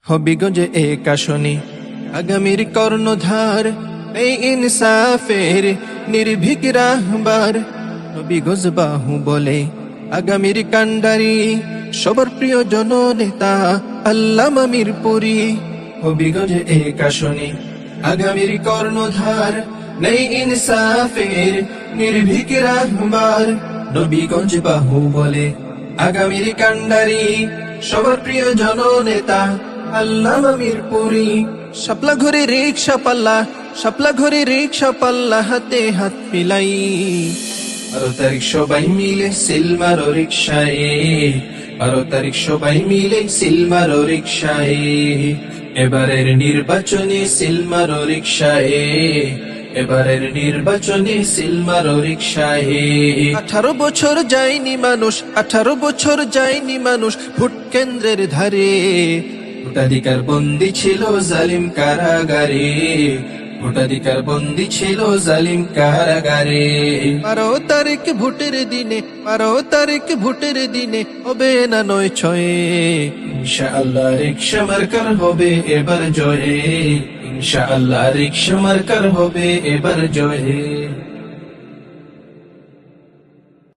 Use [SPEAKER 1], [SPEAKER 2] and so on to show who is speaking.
[SPEAKER 1] হবিগঞ্জে এক আসনে আগামীর কর্ণধার, এই ইনসাফের নির্ভীক রাহবার। হবিগঞ্জ বাহু বলে আগামীর কান্ডারি, সবার প্রিয় জননেতা আল্লামা মিরপুরি। হবিগঞ্জে এক আসনে আগামীর কর্ণধার, নেই ইনসাফের নির্ভীক রাহবার। নবীগঞ্জ বাহু বলে আগামীর কান্ডারি, সবার প্রিয় জননেতা আল্লামা মিরপুরি। শাপলা ঘরে রিকশা পাল্লা, শাপলা ঘরে রিকশা পাল্লা, হাতে হাত মিলাই 12 তারিখ সবাই মিলে সিল মারো রিকশায়, 12 তারিখ সবাই মিলে সিল মারো রিকশায়। এবারের নির্বাচনে সিল মারো রিকশায়, এবারের নির্বাচনে সিল মারো রিকশায়। 18 বছর যায়নি মানুষ, 18 বছর যায়নি মানুষ ভোট কেন্দ্রের ধারে। ভোটাধিকার বন্দী ছিল জালিম কারাগারে, ভোটাধিকার বন্দী ছিল জালিম কারাগারে। 12 তারিখ ভোটের দিনে, 12 তারিখ ভোটের দিনে হবে না 9-6। ইনশাআল্লাহ রিকশা মার্কার হবে এবার জয়ে, ইনশাআল্লাহ রিকশা মার্কার হবে এবার জয়ে।